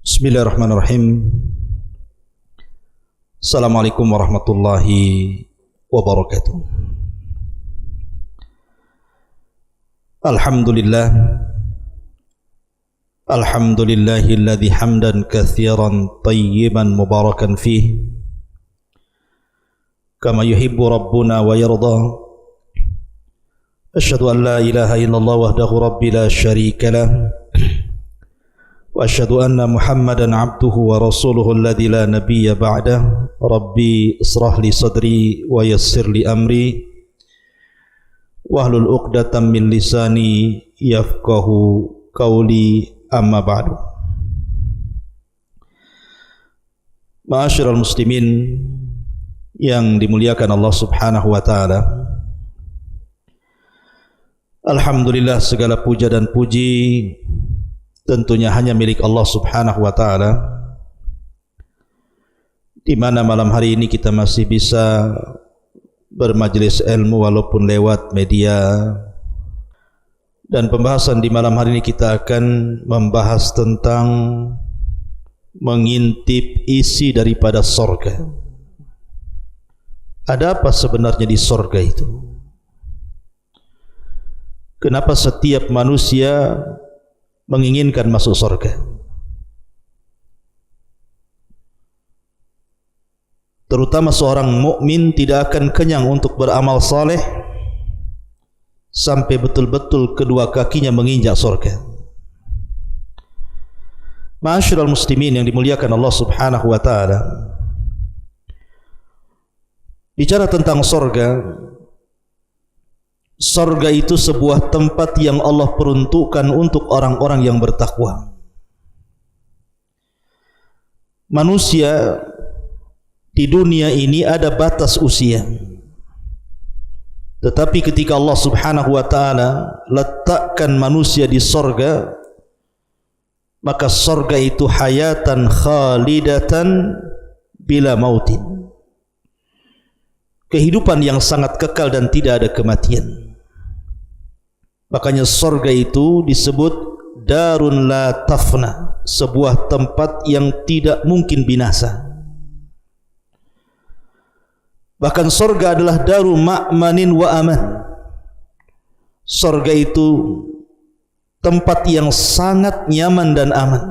Bismillahirrahmanirrahim. Assalamualaikum warahmatullahi wabarakatuh. Alhamdulillah. Alhamdulillahilladzi hamdan katsiran tayyiban mubarakan fih kama yuhibbu rabbuna wa yarda. Asyhadu an la ilaha illallah wahdahu rabbi la syarika lah. وأشهد أن محمدا عبده ورسوله الذي لا نبي بعده ربي اشرح لي صدري ويسر لي أمري واحلل عقدة من لساني يفقهوا قولي أما بعد. Ma'asyiral muslimin yang dimuliakan Allah Subhanahu wa taala. Alhamdulillah, segala puja dan puji tentunya hanya milik Allah Subhanahu wa taala, di mana malam hari ini kita masih bisa bermajelis ilmu walaupun lewat media. Dan pembahasan di malam hari ini kita akan membahas tentang mengintip isi daripada sorga. Ada apa sebenarnya di sorga itu? Kenapa setiap manusia menginginkan masuk surga? Terutama seorang mukmin tidak akan kenyang untuk beramal saleh sampai betul-betul kedua kakinya menginjak surga. Ma'asyiral muslimin yang dimuliakan Allah Subhanahu wa taala. Bicara tentang surga, surga itu sebuah tempat yang Allah peruntukkan untuk orang-orang yang bertakwa. Manusia di dunia ini ada batas usia, tetapi ketika Allah Subhanahu wa taala letakkan manusia di surga, maka surga itu hayatan khalidatan bila mautin, kehidupan yang sangat kekal dan tidak ada kematian. Makanya surga itu disebut darun la tafna, sebuah tempat yang tidak mungkin binasa. Bahkan surga adalah daru ma'manin wa aman. Surga itu tempat yang sangat nyaman dan aman.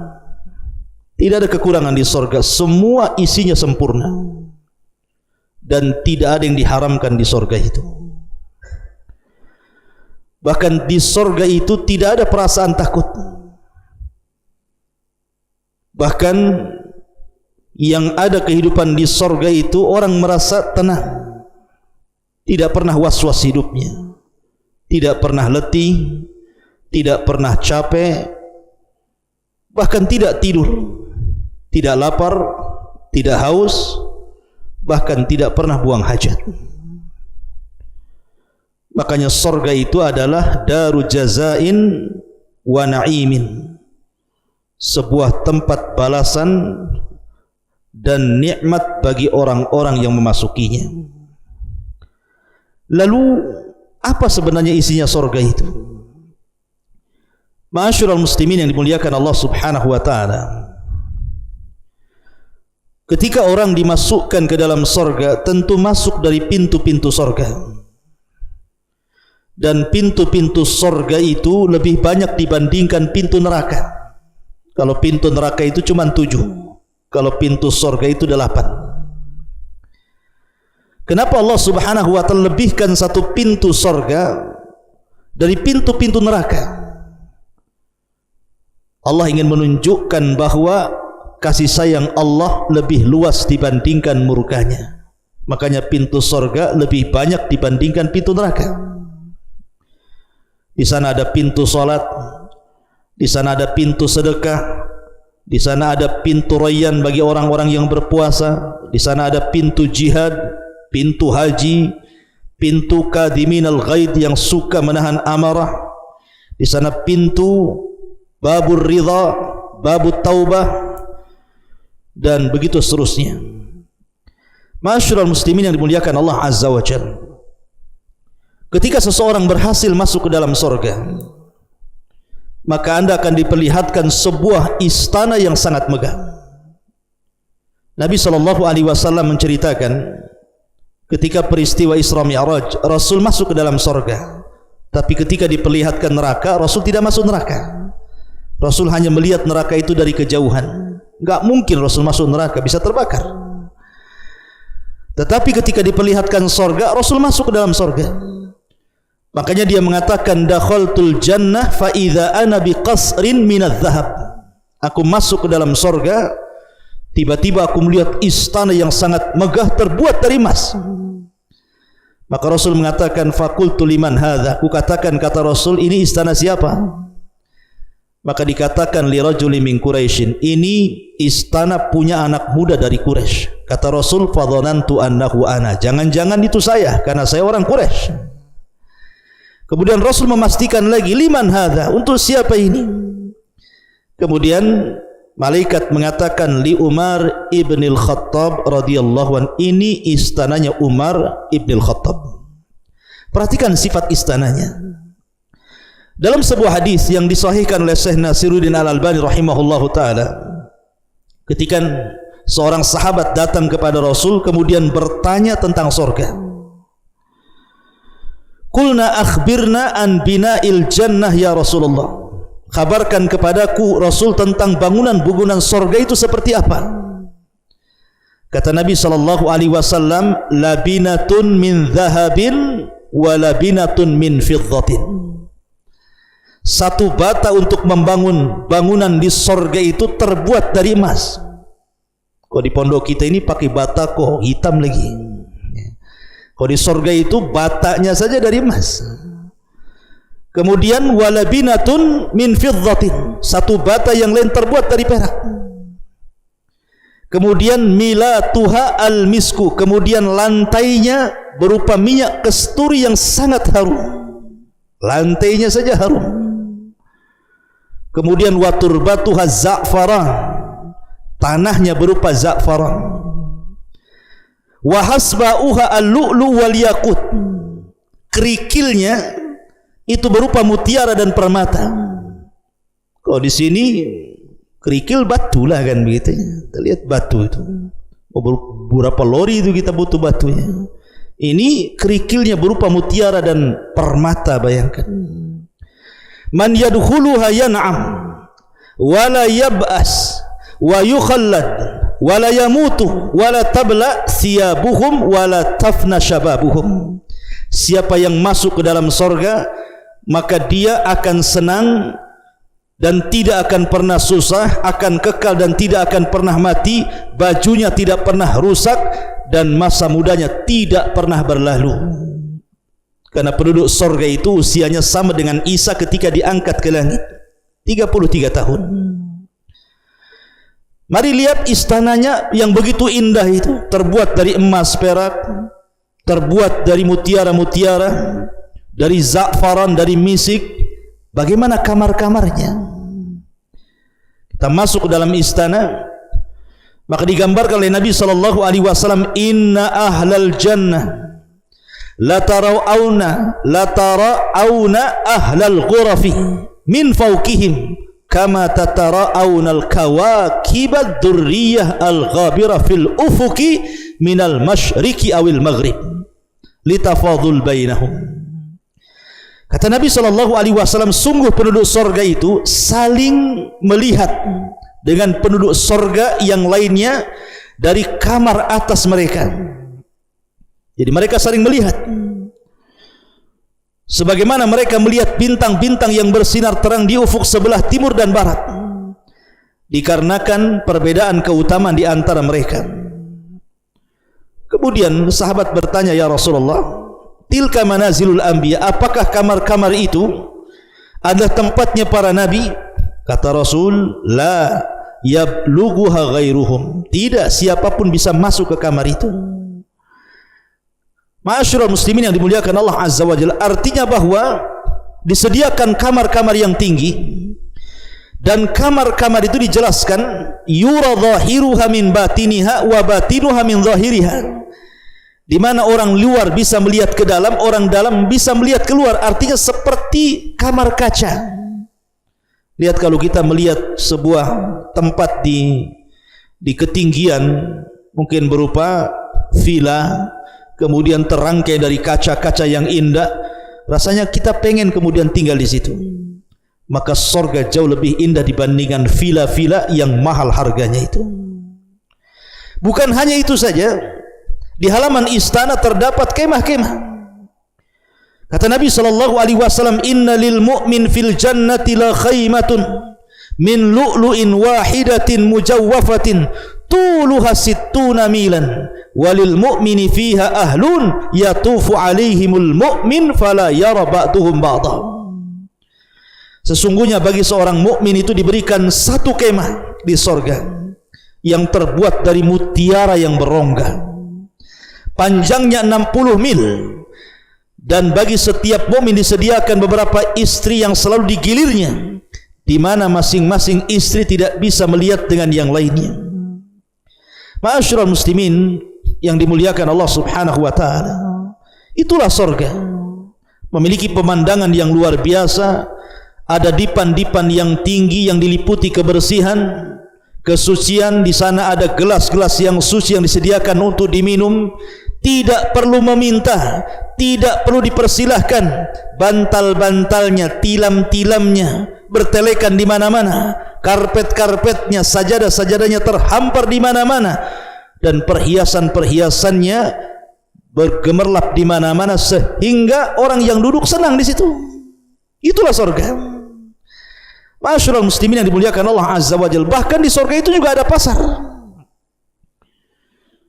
Tidak ada kekurangan di surga, semua isinya sempurna. Dan tidak ada yang diharamkan di surga itu. Bahkan di surga itu tidak ada perasaan takut. Bahkan yang ada kehidupan di surga itu orang merasa tenang, tidak pernah was-was hidupnya, tidak pernah letih, tidak pernah capek, bahkan tidak tidur, tidak lapar, tidak haus, bahkan tidak pernah buang hajat. Makanya surga itu adalah daru jazain wa na'imin, sebuah tempat balasan dan nikmat bagi orang-orang yang memasukinya. Lalu apa sebenarnya isinya surga itu? Ma'asyiral muslimin yang dimuliakan Allah Subhanahu wa taala. Ketika orang dimasukkan ke dalam surga, tentu masuk dari pintu-pintu surga. Dan pintu-pintu surga itu lebih banyak dibandingkan pintu neraka. Kalau pintu neraka itu cuma 7, kalau pintu surga itu 8. Kenapa Allah Subhanahu wa taala lebihkan satu pintu surga dari pintu-pintu neraka? Allah ingin menunjukkan bahwa kasih sayang Allah lebih luas dibandingkan murkanya. Makanya pintu surga lebih banyak dibandingkan pintu neraka. Di sana ada pintu salat, di sana ada pintu sedekah, di sana ada pintu rayyan bagi orang-orang yang berpuasa, di sana ada pintu jihad, pintu haji, pintu kadiminal ghaid yang suka menahan amarah, di sana pintu babur ridha, babut taubah, dan begitu seterusnya. Ma'asyiral muslimin yang dimuliakan Allah Azza wa Jalla. Ketika seseorang berhasil masuk ke dalam surga, maka Anda akan diperlihatkan sebuah istana yang sangat megah. Nabi SAW menceritakan ketika peristiwa Isra Mi'raj, Rasul masuk ke dalam sorga, tapi ketika diperlihatkan neraka, Rasul tidak masuk neraka. Rasul hanya melihat neraka itu dari kejauhan. Enggak mungkin Rasul masuk neraka, bisa terbakar. Tetapi ketika diperlihatkan sorga, Rasul masuk ke dalam sorga. Makanya dia mengatakan, dakhaltul jannah fa idza ana biqasrin minadz dzahab. Aku masuk ke dalam sorga, tiba-tiba aku melihat istana yang sangat megah terbuat dari emas. Maka Rasul mengatakan, faqultu liman hadza. Aku katakan, kata Rasul, ini istana siapa? Maka dikatakan li rajulin min Quraisyin, ini istana punya anak muda dari Quraisy. Kata Rasul, fadhanantu annahu ana. Jangan-jangan itu saya, karena saya orang Quraisy. Kemudian Rasul memastikan lagi, liman hadza, untuk siapa ini? Kemudian malaikat mengatakan, li Umar ibnil Khattab radhiyallahu an. Ini istananya Umar ibnil Khattab. Perhatikan sifat istananya. Dalam sebuah hadis yang disahihkan oleh Syekh Nasiruddin Al-Albani rahimahullahu taala, ketika seorang sahabat datang kepada Rasul kemudian bertanya tentang surga. Qulna akhbirna an bina'il jannah ya Rasulullah. Kabarkan kepadaku Rasul tentang bangunan-bangunan surga itu seperti apa? Kata Nabi sallallahu alaihi wasallam, labinatun min dhahabin wa labinatun min fiddatin. Satu bata untuk membangun bangunan di sorga itu terbuat dari emas. Kok di pondok kita ini pakai bata kok hitam lagi. Kok di sorga itu batanya saja dari emas. Kemudian walabinatun min fiddatin. Satu bata yang lain terbuat dari perak. Kemudian milatuha al-misku. Kemudian lantainya berupa minyak kasturi yang sangat harum. Lantainya saja harum. Kemudian waturbatuha za'faran, tanahnya berupa za'faran. Wa hasba'uha al-lu'lu wal yaqut, kerikilnya itu berupa mutiara dan permata. Kalau di sini kerikil batu lah kan begitu. Kita lihat batu itu. Berapa lori itu kita butuh batunya. Ini kerikilnya berupa mutiara dan permata, bayangkan. Man yadkhuluha yan'am wa la yab'as wa yukhallad wa la yamutu wa la tabla thiyabuhum wa la tafna shababuhum. Siapa yang masuk ke dalam sorga, maka dia akan senang dan tidak akan pernah susah, akan kekal dan tidak akan pernah mati, bajunya tidak pernah rusak dan masa mudanya tidak pernah berlalu. Karena penduduk sorga itu usianya sama dengan Isa ketika diangkat ke langit, 33 tahun. Mari lihat istananya yang begitu indah itu, terbuat dari emas perak, terbuat dari mutiara-mutiara, dari za'faran, dari misik. Bagaimana kamar-kamarnya? Kita masuk ke dalam istana, maka digambarkan oleh Nabi SAW, inna ahlal jannah la tarawna ahlal ghurafi min fawqihim kama tatara'awna al-kawakib ad-durriyah al-ghabira fil ufuqi minal masyriqi awil maghrib litafadul bainahum. Kata Nabi SAW, sungguh penduduk sorga itu saling melihat dengan penduduk sorga yang lainnya dari kamar atas mereka. Jadi mereka saling melihat, sebagaimana mereka melihat bintang-bintang yang bersinar terang di ufuk sebelah timur dan barat, dikarenakan perbedaan keutamaan di antara mereka. Kemudian sahabat bertanya, ya Rasulullah, tilka manazilul anbiya, apakah kamar-kamar itu adalah tempatnya para nabi? Kata Rasul, la yablughuha ghairuhum, tidak siapapun bisa masuk ke kamar itu. Ma'asyiral muslimin yang dimuliakan Allah Azza wa Jalla, artinya bahwa disediakan kamar-kamar yang tinggi, dan kamar-kamar itu dijelaskan yura zahiruha min batiniha wa batinuha min zahiriha, di mana orang luar bisa melihat ke dalam, orang dalam bisa melihat keluar. Artinya seperti kamar kaca. Lihat kalau kita melihat sebuah tempat di ketinggian, mungkin berupa villa, kemudian terangkai dari kaca-kaca yang indah, rasanya kita pengen kemudian tinggal di situ. Maka surga jauh lebih indah dibandingkan villa-villa yang mahal harganya itu. Bukan hanya itu saja, di halaman istana terdapat kemah-kemah. Kata Nabi SAW, inna lil mu'min fil jannati la khaymatun min lu'lu'in wahidatin mujawwafatin tuluha sittuna milan walil mu'mini fiha ahlun yatufu alaihimul mu'min fala yara ba'duhum ba'dah. Sesungguhnya bagi seorang mukmin itu diberikan satu kemah di sorga yang terbuat dari mutiara yang berongga, panjangnya 60 mil, dan bagi setiap mukmin disediakan beberapa istri yang selalu digilirnya, di mana masing-masing istri tidak bisa melihat dengan yang lainnya. Ma'asyiral muslimin yang dimuliakan Allah Subhanahu wa taala, itulah sorga, memiliki pemandangan yang luar biasa. Ada dipan-dipan yang tinggi yang diliputi kebersihan, kesucian. Di sana ada gelas-gelas yang suci yang disediakan untuk diminum. Tidak perlu meminta, tidak perlu dipersilahkan. Bantal-bantalnya, tilam-tilamnya bertelekan di mana-mana. Karpet-karpetnya, sajadah-sajadahnya terhampar di mana-mana, dan perhiasan-perhiasannya bergemerlap di mana-mana sehingga orang yang duduk senang di situ. Itulah surga. Ma'asyiral muslimin yang dimuliakan Allah Azza wa Jalla, bahkan di surga itu juga ada pasar.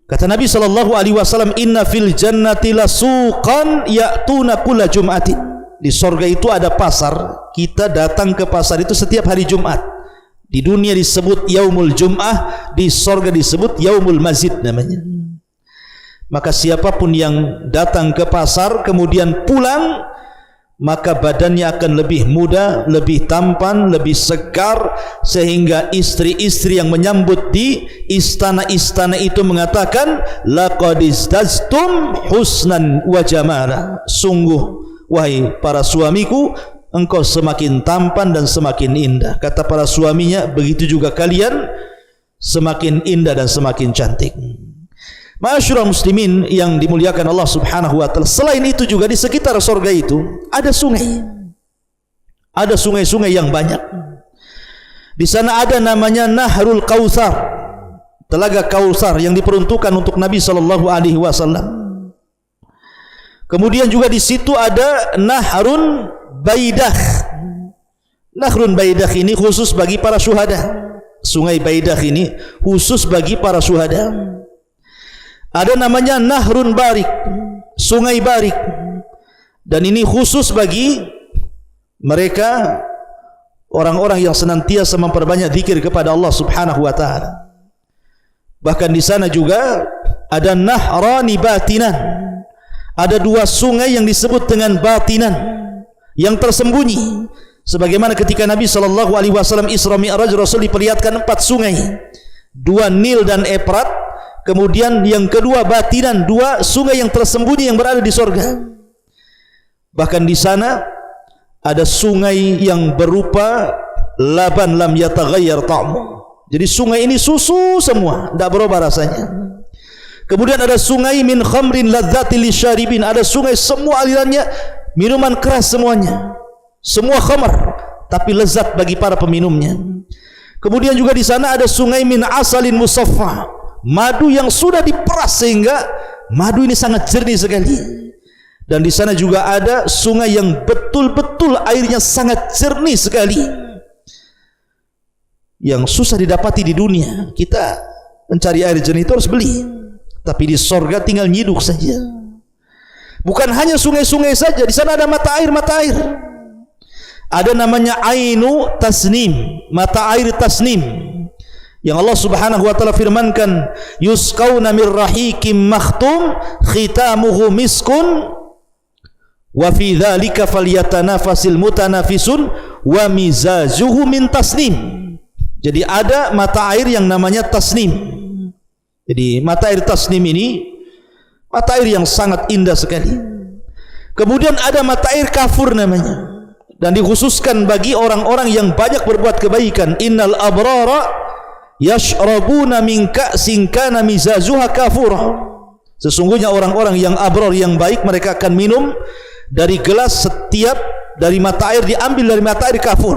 Kata Nabi SAW, inna fil jannati lasuqan ya'tuna kulla jum'atin. Di surga itu ada pasar. Kita datang ke pasar itu setiap hari Jumat. Di dunia disebut yaumul jum'ah, di surga disebut yaumul masjid namanya. Maka siapapun yang datang ke pasar kemudian pulang, maka badannya akan lebih muda, lebih tampan, lebih segar, sehingga istri-istri yang menyambut di istana-istana itu mengatakan, laqad izdaztum husnan wa jamala. Sungguh wahai para suamiku, engkau semakin tampan dan semakin indah. Kata para suaminya, begitu juga kalian semakin indah dan semakin cantik. Ma'asyiral muslimin yang dimuliakan Allah Subhanahu wa taala, selain itu juga di sekitar surga itu ada sungai. Ada sungai-sungai yang banyak. Di sana ada namanya Nahrul Kautsar, telaga Kautsar yang diperuntukkan untuk Nabi sallallahu alaihi wasallam. Kemudian juga di situ ada Nahrun Baidah. Nahrun Baidah ini khusus bagi para syuhada. Sungai Baidah ini khusus bagi para syuhada. Ada namanya Nahrun Barik, Sungai Barik, dan ini khusus bagi mereka orang-orang yang senantiasa memperbanyak zikir kepada Allah Subhanahu wa taala. Bahkan di sana juga ada Nahrani Batinan. Ada dua sungai yang disebut dengan batinan, yang tersembunyi. Sebagaimana ketika Nabi SAW Isra Mi'raj, Rasul diperlihatkan 4 sungai, 2 Nil dan Efrat. Kemudian yang kedua batinan, 2 sungai yang tersembunyi yang berada di surga. Bahkan di sana ada sungai yang berupa laban lam yataghayyar ta'mu. Jadi sungai ini susu semua, tidak berubah rasanya. Kemudian ada sungai min khamrin ladzatil lisyaribin. Ada sungai semua alirannya minuman keras semuanya. Semua khamar tapi lezat bagi para peminumnya. Kemudian juga di sana ada sungai min asalin musaffa. Madu yang sudah diperas sehingga madu ini sangat jernih sekali. Dan di sana juga ada sungai yang betul-betul airnya sangat jernih sekali, yang susah didapati di dunia. Kita mencari air jernih itu harus beli, tapi di surga tinggal nyiduk saja. Bukan hanya sungai-sungai saja, di sana ada mata air. Ada namanya Ainu Tasnim, mata air Tasnim, yang Allah Subhanahu wa taala firmankan, yusqauna mir rahikim makhtum khitamuhu miskun wa fi dzalika falyatanafasil mutanafisun wa mizajuhu min tasnim. Jadi ada mata air yang namanya tasnim. Jadi mata air tasnim ini mata air yang sangat indah sekali. Kemudian ada mata air kafur namanya. dan dikhususkan bagi orang-orang yang banyak berbuat kebaikan. Innal abrara yashrabuna min ka'sin kana mizazuha kafura. Sesungguhnya orang-orang yang abrar, yang baik, mereka akan minum dari gelas setiap dari mata air, diambil dari mata air kafur.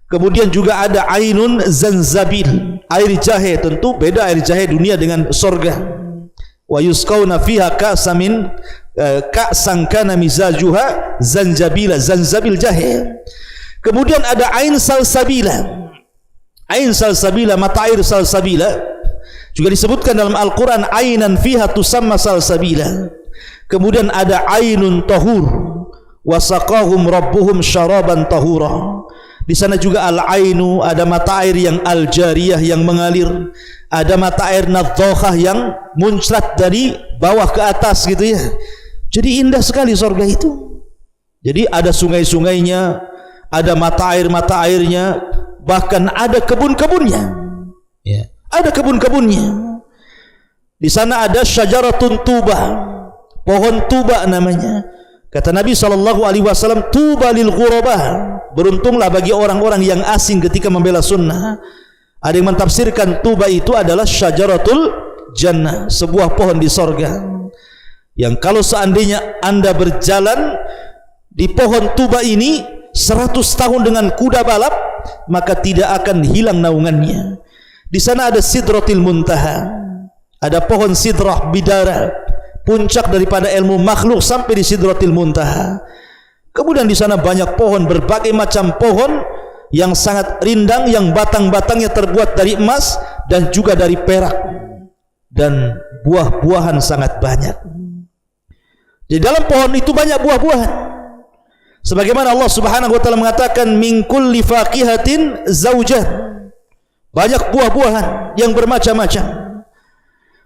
Kemudian juga ada ainun zanzabil, air jahe. Tentu beda air jahe dunia dengan sorga. Wa yusqawna fiha ka'samin ka'san kana mizajuha zanjabila, zanzabil jahe. Kemudian ada ain salsabila. Ain salsabila, mata air salsabila juga disebutkan dalam Al-Quran, ainan fiha tusamma salsabila. Kemudian ada ainun tahur wasaqahum rabbuhum syaraban tahura. Di sana juga al-ainu, ada mata air yang al-jariyah, yang mengalir. Ada mata air nadhahah yang muncrat dari bawah ke atas gitu ya. Jadi indah sekali surga itu. Jadi ada sungai-sungainya, ada mata airnya, bahkan ada kebun-kebunnya. Ya, ada kebun-kebunnya. Di sana ada syajaratun tuba, pohon tuba namanya. Kata Nabi SAW, tuba lil ghurabah, beruntunglah bagi orang-orang yang asing ketika membela sunnah. Ada yang mentafsirkan tuba itu adalah syajaratul jannah, sebuah pohon di sorga, yang kalau seandainya anda berjalan di pohon tuba ini 100 tahun dengan kuda balap, maka tidak akan hilang naungannya. Di sana ada sidratil muntaha, ada pohon sidrah bidara, puncak daripada ilmu makhluk sampai di sidratil muntaha. Kemudian di sana banyak pohon, berbagai macam pohon yang sangat rindang, yang batang-batangnya terbuat dari emas dan juga dari perak, dan buah-buahan sangat banyak. Di dalam pohon itu banyak buah-buahan. Sebagaimana Allah Subhanahu wa taala mengatakan, min kulli faqihatin zaujah, banyak buah-buahan yang bermacam-macam.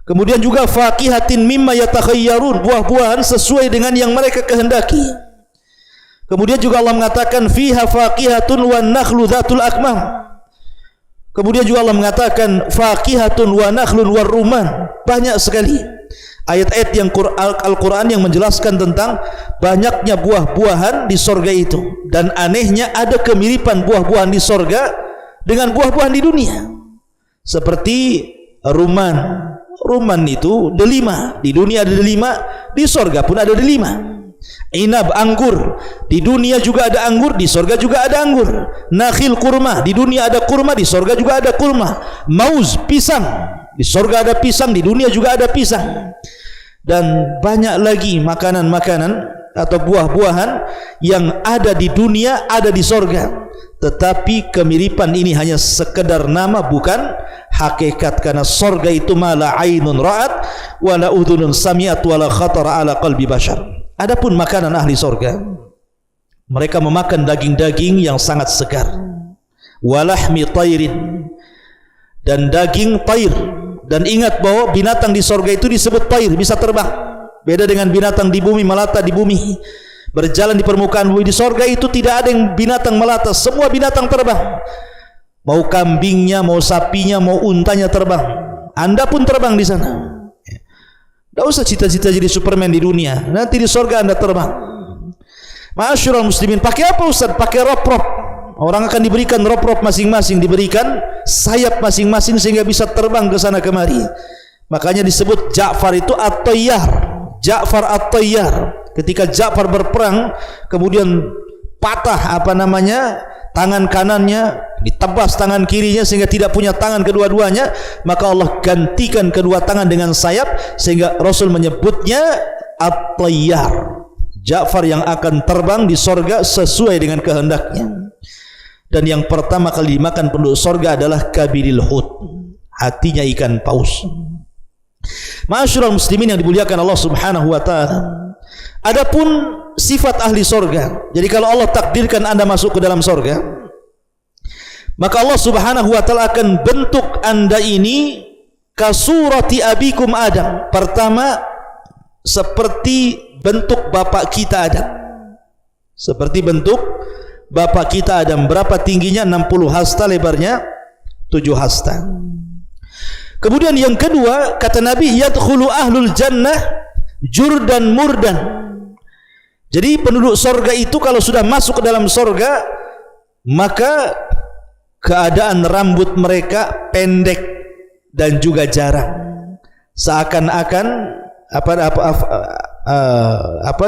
Kemudian juga faqihatin mimma yatakhayyarun, buah-buahan sesuai dengan yang mereka kehendaki. Kemudian juga Allah mengatakan fiha faqihatun wan nakhlu dzatul akmam. Kemudian juga Allah mengatakan faqihatun wa nakhlun war rumman. Banyak sekali ayat-ayat yang Al-Quran yang menjelaskan tentang banyaknya buah-buahan di sorga itu. Dan anehnya ada kemiripan buah-buahan di sorga dengan buah-buahan di dunia. Seperti rumman. Rumman itu delima, di dunia ada delima, di sorga pun ada delima. Inab, anggur, di dunia juga ada anggur, di sorga juga ada anggur. Nakhil, kurma, di dunia ada kurma, di sorga juga ada kurma. Mauz, pisang, di sorga ada pisang, di dunia juga ada pisang. Dan banyak lagi makanan-makanan atau buah-buahan yang ada di dunia, ada di sorga. Tetapi kemiripan ini hanya sekedar nama, bukan hakikat. Karena sorga itu mala ainun ra'at wala udhunun sami'at wala khatara ala qalbi bashar. Adapun makanan ahli sorga, mereka memakan daging-daging yang sangat segar, walahmi tairin, dan daging tair. Dan ingat bahwa binatang di sorga itu disebut tair, bisa terbang. Beda dengan binatang di bumi, melata di bumi, berjalan di permukaan bumi. Di sorga itu tidak ada yang binatang melata, semua binatang terbang. Mau kambingnya, mau sapinya, mau untanya terbang. Anda pun terbang di sana. Tidak usah cita-cita jadi Superman di dunia, nanti di sorga anda terbang. Ma'asyiral muslimin, pakai apa Ustaz? Pakai rop-rop. Orang akan diberikan rop-rop masing-masing, diberikan sayap masing-masing sehingga bisa terbang ke sana kemari. Makanya disebut Ja'far itu at-tayyar. Ja'far at-tayyar. Ketika Ja'far berperang, kemudian patah tangan kanannya, ditebas tangan kirinya sehingga tidak punya tangan kedua-duanya, maka Allah gantikan kedua tangan dengan sayap, sehingga Rasul menyebutnya at-tayyar, Ja'far yang akan terbang di sorga sesuai dengan kehendaknya. Dan yang pertama kali dimakan penduduk sorga adalah kabiril hut, hatinya ikan paus. Ma'asyiral muslimin yang dimuliakan Allah Subhanahu wa ta'ala, adapun sifat ahli sorga, jadi kalau Allah takdirkan anda masuk ke dalam sorga, maka Allah Subhanahu wa ta'ala akan bentuk anda ini kasurati abikum Adam. Pertama, seperti bentuk bapak kita Adam. Seperti bentuk bapak kita Adam. Berapa tingginya? 60 hasta, lebarnya 7 hasta. Kemudian yang kedua, kata Nabi, yadkhulu ahlul jannah jurdan murdan. Jadi penduduk sorga itu kalau sudah masuk ke dalam sorga, maka keadaan rambut mereka pendek dan juga jarang, seakan-akan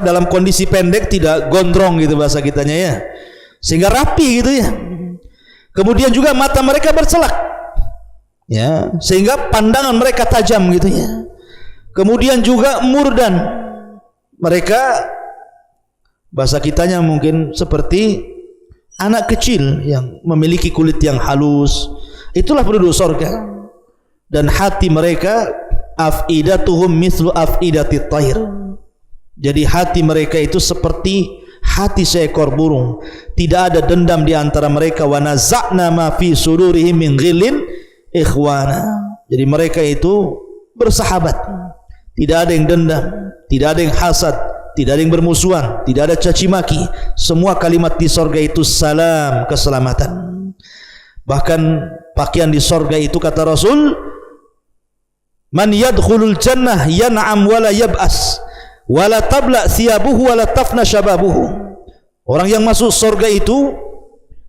dalam kondisi pendek, tidak gondrong gitu bahasa kitanya ya, sehingga rapi gitu ya. Kemudian juga mata mereka bercelak ya, sehingga pandangan mereka tajam gitu ya. Kemudian juga murdan, mereka bahasa kitanya mungkin seperti anak kecil yang memiliki kulit yang halus. Itulah penduduk sorga. Dan hati mereka afidatuhum mislu afidatit tayr. Jadi hati mereka itu seperti hati seekor burung, tidak ada dendam di antara mereka. Wa naza'na ma fi sudurihim min ghillin ikhwana. Jadi mereka itu bersahabat, tidak ada yang dendam, tidak ada yang hasad, tidak ada yang bermusuhan, tidak ada caci maki. Semua kalimat di sorga itu salam, keselamatan. Bahkan pakaian di sorga itu kata Rasul, man yadkhulul jannah yan'am wala yab'as wala tabla thiyabuhu wala tafna shababuhu. Orang yang masuk surga itu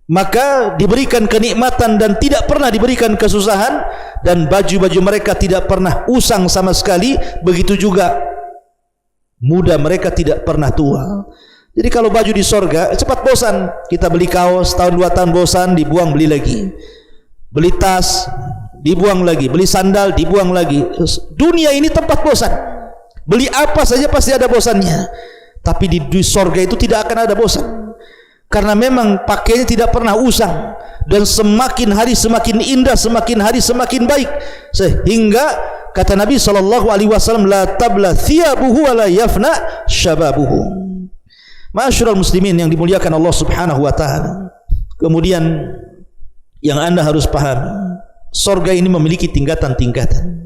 maka diberikan kenikmatan dan tidak pernah diberikan kesusahan, dan baju-baju mereka tidak pernah usang sama sekali, begitu juga muda mereka tidak pernah tua. Jadi kalau baju di surga cepat bosan. Kita beli kaos tahun 2 tahun bosan, dibuang beli lagi. Beli tas dibuang lagi, beli sandal dibuang lagi. Dunia ini tempat bosan. Beli apa saja pasti ada bosannya. Tapi di surga itu tidak akan ada bosan, karena memang pakainya tidak pernah usang, dan semakin hari semakin indah, semakin hari semakin baik, sehingga kata Nabi SAW, la tabla thiyabuhu wa la yafna shababuhu. Ma'asyiral muslimin yang dimuliakan Allah Subhanahu wa taala. Kemudian yang Anda harus pahami, surga ini memiliki tingkatan-tingkatan.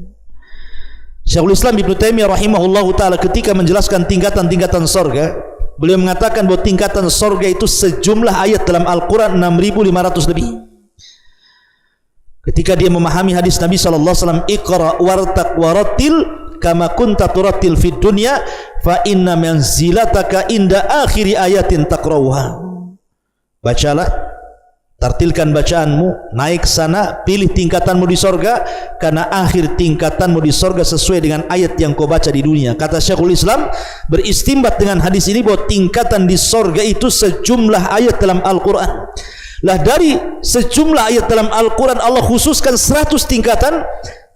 Syekhul Islam Ibnu Taimiyah rahimahullahu taala ketika menjelaskan tingkatan-tingkatan surga, beliau mengatakan bahwa tingkatan surga itu sejumlah ayat dalam Al-Qur'an 6.500 lebih. Ketika dia memahami hadis Nabi sallallahu alaihi wasallam, iqra wartaq warattil kama kunta turattil fid dunya fa inna manzilataka inda akhiri ayatin taqra'uha. Bacalah, tartilkan bacaanmu, naik sana, pilih tingkatanmu di sorga, karena akhir tingkatanmu di sorga sesuai dengan ayat yang kau baca di dunia. Kata Syekhul Islam, beristimbat dengan hadis ini bahwa tingkatan di sorga itu sejumlah ayat dalam Al-Quran. Lah dari sejumlah ayat dalam Al-Quran, Allah khususkan 100 tingkatan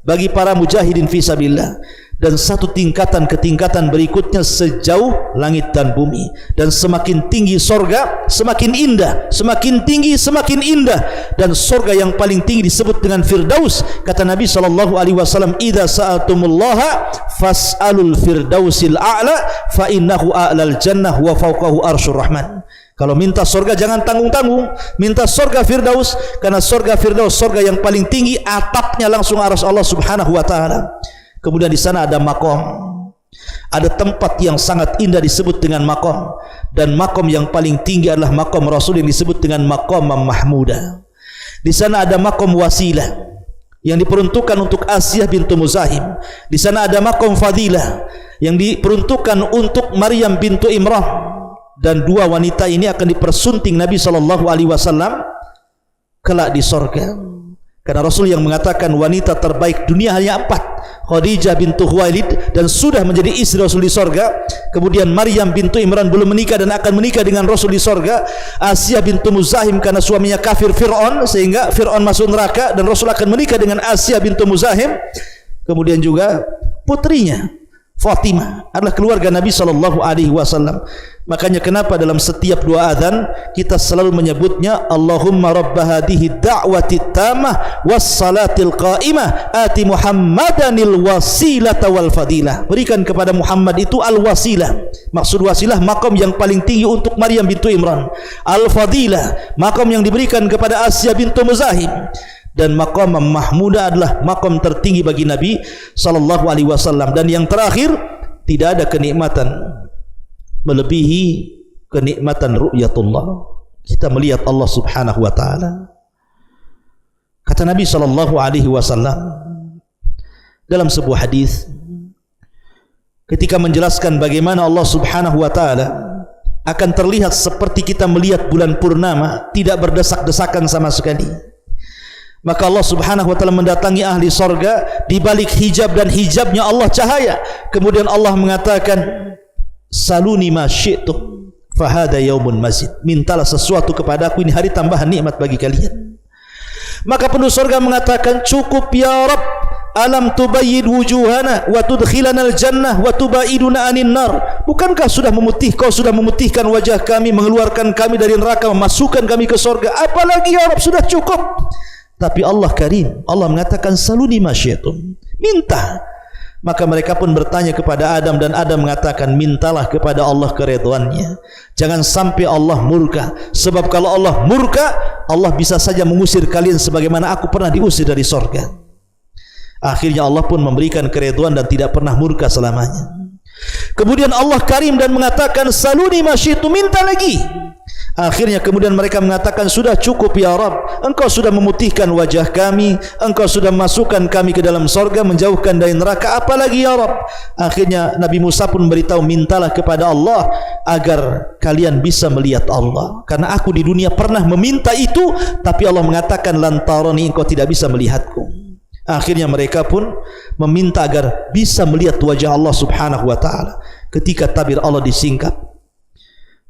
bagi para mujahidin fisabilillah, dan satu tingkatan ke tingkatan berikutnya sejauh langit dan bumi. Dan semakin tinggi sorga semakin indah, semakin tinggi semakin indah. Dan sorga yang paling tinggi disebut dengan Firdaus. Kata Nabi SAW, idza sa'altumullaha fas'alul firdausil a'la fa innahu a'lal jannah wa fawqahu arsyur rahman. Kalau minta sorga jangan tanggung-tanggung, minta sorga Firdaus, karena sorga Firdaus sorga yang paling tinggi, atapnya langsung arsy Allah Subhanahu wa taala. Kemudian di sana ada makom, ada tempat yang sangat indah disebut dengan makom, dan makom yang paling tinggi adalah makom Rasul yang disebut dengan makom mahmudah. Di sana ada makom wasilah yang diperuntukkan untuk Asiyah bintu Muzahim. Di sana ada makom fadilah yang diperuntukkan untuk Maryam bintu Imran, dan dua wanita ini akan dipersunting Nabi SAW kelak di sorga. Karena Rasul yang mengatakan wanita terbaik dunia hanya 4, Khadijah bintu Khuwailid, dan sudah menjadi istri Rasul di sorga. Kemudian Maryam bintu Imran belum menikah dan akan menikah dengan Rasul di sorga. Asiyah bintu Muzahim karena suaminya kafir Fir'aun, sehingga Fir'aun masuk neraka dan Rasul akan menikah dengan Asiyah bintu Muzahim. Kemudian juga putrinya Fatimah adalah keluarga Nabi SAW. Makanya kenapa dalam setiap doa azan kita selalu menyebutnya Allahumma rabb hadhihi da'wati tammah was salatil qa'imah ati Muhammadanil wasilata wal fadilah. Berikan kepada Muhammad itu al wasilah. Maksud wasilah makom yang paling tinggi untuk Maryam bintu Imran. Al fadilah makom yang diberikan kepada Asiyah bintu Muzahim. Dan maqam mahmuda adalah makom tertinggi bagi Nabi SAW. Dan yang terakhir, tidak ada kenikmatan melebihi kenikmatan ru'yatullah. Kita melihat Allah Subhanahu wa taala. Kata Nabi SAW dalam sebuah hadis ketika menjelaskan bagaimana Allah Subhanahu wa taala akan terlihat seperti kita melihat bulan purnama, tidak berdesak-desakan sama sekali. Maka Allah Subhanahu wa taala mendatangi ahli sorga di balik hijab, dan hijabnya Allah cahaya. Kemudian Allah mengatakan, saluni ma syi'tum fahada yaumun mazid. Mintalah sesuatu kepadaku, ini hari tambahan nikmat bagi kalian. Maka penduduk sorga mengatakan, cukup ya Rabb, alam tubayyid wujuhana wa tudkhilana al-jannah wa tubaiduna anin nar. Bukankah kau sudah memutihkan wajah kami, mengeluarkan kami dari neraka, memasukkan kami ke sorga? Apalagi ya Rabb, sudah cukup. Tapi Allah karim, Allah mengatakan saluni ma syi'tum, minta. Maka mereka pun bertanya kepada Adam, dan Adam mengatakan, mintalah kepada Allah keridhaannya, jangan sampai Allah murka. Sebab kalau Allah murka, Allah bisa saja mengusir kalian sebagaimana aku pernah diusir dari sorga. Akhirnya Allah pun memberikan keridhaan dan tidak pernah murka selamanya. Kemudian Allah karim dan mengatakan, saluni ma syi'tum, minta lagi. Akhirnya kemudian mereka mengatakan, sudah cukup ya Rabb, engkau sudah memutihkan wajah kami, engkau sudah masukkan kami ke dalam sorga, menjauhkan dari neraka, apalagi ya Rabb. Akhirnya Nabi Musa pun beritahu, mintalah kepada Allah agar kalian bisa melihat Allah, karena aku di dunia pernah meminta itu, tapi Allah mengatakan lan tarani, engkau tidak bisa melihatku. Akhirnya mereka pun meminta agar bisa melihat wajah Allah Subhanahu wa taala. Ketika tabir Allah disingkap,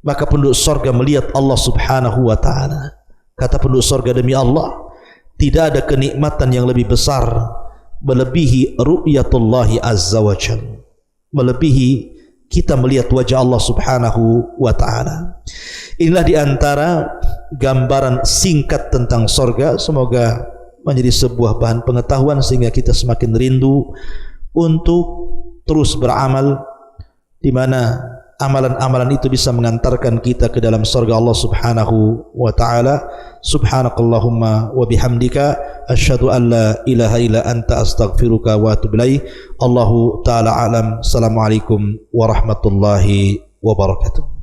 maka penduduk sorga melihat Allah Subhanahu wa ta'ala. Kata penduduk sorga, demi Allah, tidak ada kenikmatan yang lebih besar melebihi ru'yatullahi azza wa jal, melebihi kita melihat wajah Allah Subhanahu wa ta'ala. Inilah diantara gambaran singkat tentang sorga. Semoga menjadi sebuah bahan pengetahuan sehingga kita semakin rindu untuk terus beramal, di mana amalan-amalan itu bisa mengantarkan kita ke dalam surga Allah Subhanahu wa taala. Subhanakallahumma wa bihamdika asyhadu an la ilaha illa anta astaghfiruka wa atubu ilaik. Allahu taala alam. Assalamualaikum warahmatullahi wabarakatuh.